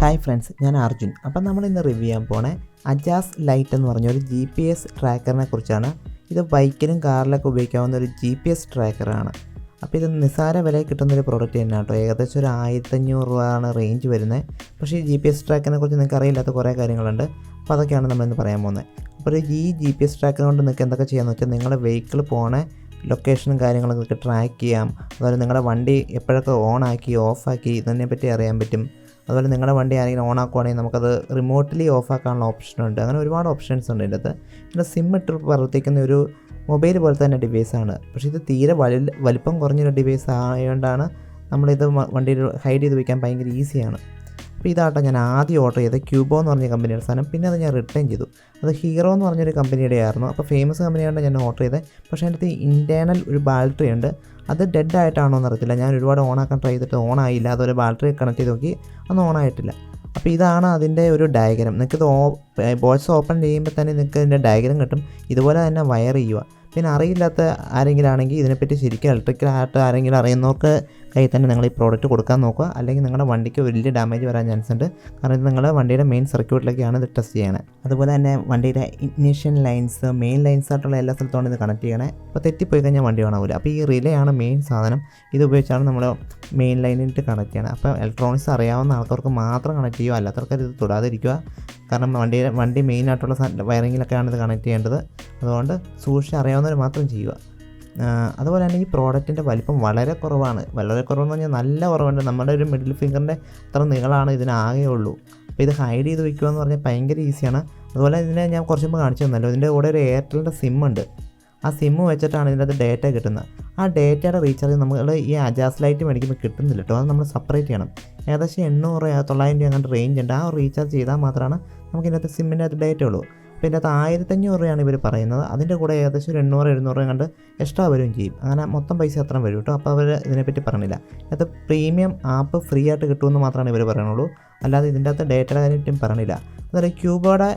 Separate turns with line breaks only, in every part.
Hi friends, ഞാൻ അർജുൻ. അപ്പം നമ്മളിന്ന് റിവ്യൂ ചെയ്യാൻ പോണേ അജാസ് ലൈറ്റ് എന്ന് പറഞ്ഞൊരു GPS ട്രാക്കറിനെ കുറിച്ചാണ്. ഇത് ബൈക്കിലും കാറിലൊക്കെ ഉപയോഗിക്കാവുന്ന ഒരു GPS ട്രാക്കറാണ്. അപ്പോൾ ഇത് നിസ്സാര വിലയിൽ കിട്ടുന്നൊരു പ്രോഡക്റ്റ് തന്നെയാണ് കേട്ടോ. ഏകദേശം ഒരു 1500 രൂപയാണ് റേഞ്ച് വരുന്നത്. പക്ഷേ ഈ GPS ട്രാക്കറിനെ കുറിച്ച് നിങ്ങൾക്ക് അറിയില്ലാത്ത കുറേ കാര്യങ്ങളുണ്ട്. അപ്പോൾ അതൊക്കെയാണ് നമ്മളിന്ന് പറയാൻ പോകുന്നത്. അപ്പോൾ ഈ GPS ട്രാക്കർ കൊണ്ട് നിങ്ങൾക്ക് എന്തൊക്കെ ചെയ്യാമെന്ന് വെച്ചാൽ നിങ്ങളുടെ വെഹിക്കിൾ പോണേ ലൊക്കേഷനും കാര്യങ്ങളൊക്കെ ട്രാക്ക് ചെയ്യാം. അതുപോലെ നിങ്ങളുടെ വണ്ടി എപ്പോഴൊക്കെ ഓണാക്കി ഓഫാക്കി ഇതിനെപ്പറ്റി അറിയാൻ പറ്റും. അതുപോലെ നിങ്ങളുടെ വണ്ടി ആരെങ്കിലും ഓൺ ആക്കുവാണെങ്കിൽ നമുക്കത് റിമോട്ട്ലി ഓഫ് ആക്കാനുള്ള ഓപ്ഷനുണ്ട്. അങ്ങനെ ഒരുപാട് ഓപ്ഷൻസ് ഉണ്ട് ഇതിൻ്റെ അകത്ത്. പിന്നെ സിം ഇട്ട് പ്രവർത്തിക്കുന്ന ഒരു മൊബൈൽ പോലത്തെ തന്നെ ഡിവൈസാണ്. പക്ഷേ ഇത് തീരെ വലിപ്പം കുറഞ്ഞൊരു ഡിവൈസ് ആയതുകൊണ്ടാണ് നമ്മളിത് വണ്ടിയിൽ ഹൈഡ് ചെയ്ത് വയ്ക്കാൻ ഭയങ്കര ഈസിയാണ്. അപ്പോൾ ഇതാട്ടോ ഞാൻ ആദ്യം ഓർഡർ ചെയ്തത് ക്യൂബോ എന്ന് പറഞ്ഞ കമ്പനിയുടെ സാധനം. പിന്നെ അത് ഞാൻ റിട്ടേൺ ചെയ്തു. അത് ഹീറോ എന്ന് പറഞ്ഞൊരു കമ്പനിയുടെ ആയിരുന്നു. അപ്പോൾ ഫേമസ് കമ്പനിയാണ് ഞാൻ ഓർഡർ ചെയ്തത്. പക്ഷേ അതിനകത്ത് ഇൻറ്റേർണൽ ഒരു ബാറ്ററി ഉണ്ട്. അത് ഡെഡ് ആയിട്ടാണോ എന്ന് അറിയത്തില്ല. ഞാൻ ഒരുപാട് ഓണാക്കാൻ ട്രൈ ചെയ്തിട്ട് ഓണായില്ല. അതുപോലെ ബാറ്ററി കണക്ട് ചെയ്ത് നോക്കി അതൊന്നും ഓണായിട്ടില്ല. അപ്പോൾ ഇതാണ് അതിൻ്റെ ഒരു ഡയഗ്രാം. നിങ്ങൾക്കിത് ബോക്സ് ഓപ്പൺ ചെയ്യുമ്പോൾ തന്നെ നിങ്ങൾക്ക് ഇതിൻ്റെ ഡയഗ്രാം കിട്ടും. ഇതുപോലെ തന്നെ വയർ ചെയ്യുക. പിന്നെ അറിയില്ലാത്ത ആരെങ്കിലും ആണെങ്കിൽ ഇതിനെപ്പറ്റി ശരിക്കും ഇലക്ട്രിക്കലായിട്ട് ആരെങ്കിലും അറിയുന്നവർക്ക് കയ്യിൽ തന്നെ നിങ്ങൾ ഈ പ്രോഡക്റ്റ് കൊടുക്കാൻ നോക്കുക. അല്ലെങ്കിൽ നിങ്ങളുടെ വണ്ടിക്ക് വലിയ ഡാമേജ് വരാൻ ചാൻസ് ഉണ്ട്. കാരണം ഇത് നിങ്ങളുടെ വണ്ടിയുടെ മെയിൻ സർക്യൂട്ടിലേക്കാണ് ഇത് ടെസ്റ്റ് ചെയ്യണത്. അതുപോലെ തന്നെ വണ്ടിയുടെ ഇഗ്നിഷൻ ലൈൻസ് മെയിൻ ലൈൻസ് ആയിട്ടുള്ള എല്ലാ സ്ഥലത്തോളം ഇത് കണക്ട് ചെയ്യണേ. അപ്പോൾ തെറ്റിപ്പോയി കഴിഞ്ഞാൽ വണ്ടി കാണാവില്ല. അപ്പോൾ ഈ റിലേ ആണ് മെയിൻ സാധനം. ഇത് ഉപയോഗിച്ചാണ് നമ്മൾ മെയിൻ ലൈനിട്ട് കണക്ട് ചെയ്യണത്. അപ്പോൾ ഇലക്ട്രോണിക്സ് അറിയാവുന്ന ആൾക്കാർക്ക് മാത്രം കണക്ട് ചെയ്യുക, അല്ലാത്തവർക്ക് ഇത് തൊടാതിരിക്കുക. കാരണം വണ്ടി മെയിനായിട്ടുള്ള വയറിങ്ങിലൊക്കെയാണ് ഇത് കണക്ട് ചെയ്യേണ്ടത്. അതുകൊണ്ട് സൂക്ഷിച്ച് അറിയാവുന്നവർ മാത്രം ചെയ്യുക. അതുപോലെ തന്നെ ഈ പ്രോഡക്റ്റിൻ്റെ വലിപ്പം വളരെ കുറവാണ്. വളരെ കുറവെന്ന് പറഞ്ഞാൽ നല്ല കുറവുണ്ട്. നമ്മുടെ ഒരു മിഡിൽ ഫിംഗറിൻ്റെ അത്ര നീളമാണ് ഇതിനാകെ ഉള്ളൂ. അപ്പോൾ ഇത് ഹൈഡ് ചെയ്ത് വയ്ക്കുക എന്ന് പറഞ്ഞാൽ ഭയങ്കര ഈസിയാണ്. അതുപോലെ ഇതിനെ ഞാൻ കുറച്ച് മുമ്പ് കാണിച്ചു തന്നല്ലോ, ഇതിൻ്റെ കൂടെ ഒരു എയർടെലിൻ്റെ സിം ഉണ്ട്. ആ സിമ്മ് വെച്ചിട്ടാണ് ഇതിൻ്റെ അത് ഡേറ്റ കിട്ടുന്നത്. ആ ഡേറ്റയുടെ റീചാർജ് നമ്മൾ ഈ അജാസ് ലൈറ്റ് മേടിക്കുമ്പോൾ കിട്ടുന്നില്ല കേട്ടോ. അത് നമ്മൾ സെപ്പറേറ്റ് ചെയ്യണം. ഏകദേശം 800-900 അങ്ങോട്ട് റേഞ്ച് ഉണ്ട്. ആ റീചാർജ് ചെയ്താൽ മാത്രമാണ് നമുക്ക് ഇതിനകത്ത് സിമ്മിൻ്റെ അകത്ത് ഡേറ്റ ഉള്ളൂ. അപ്പോൾ ഇതിൻ്റെ അകത്ത് 1500 രൂപയാണ് ഇവർ പറയുന്നത്. അതിൻ്റെ കൂടെ ഏകദേശം 800-700 കണ്ട് എക്സ്ട്രാ വരും ചെയ്യും. അങ്ങനെ മൊത്തം പൈസ അത്രയും വരും കേട്ടോ. അപ്പോൾ അവർ ഇതിനെപ്പറ്റി പറഞ്ഞില്ല. അത് പ്രീമിയം ആപ്പ് ഫ്രീ ആയിട്ട് കിട്ടുമെന്ന് മാത്രമാണ് ഇവർ പറയുന്നുള്ളൂ. അല്ലാതെ ഇതിൻ്റെ അകത്ത് ഡേറ്റയുടെ കാര്യം പറഞ്ഞില്ല. അതുപോലെ ക്യൂബോയുടെ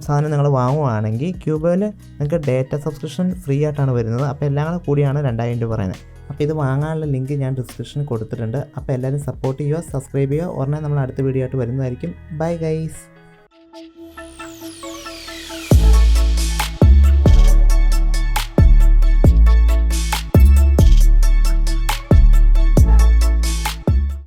സാധനം നിങ്ങൾ വാങ്ങുവാണെങ്കിൽ ക്യൂബോയിൽ നിങ്ങൾക്ക് ഡേറ്റ സബ്സ്ക്രിപ്ഷൻ ഫ്രീ ആയിട്ടാണ് വരുന്നത്. അപ്പോൾ എല്ലാം കൂടിയാണ് 2000 രൂപ പറയുന്നത്. അപ്പോൾ ഇത് വാങ്ങാനുള്ള ലിങ്ക് ഞാൻ ഡിസ്ക്രിപ്ഷനിൽ കൊടുത്തിട്ടുണ്ട്. അപ്പോൾ എല്ലാവരും സപ്പോർട്ട് ചെയ്യുക, സബ്സ്ക്രൈബ് ചെയ്യുക. ഉടനെ നമ്മൾ അടുത്ത വീഡിയോ ആയിട്ട് വരുന്നതായിരിക്കും. Bye guys.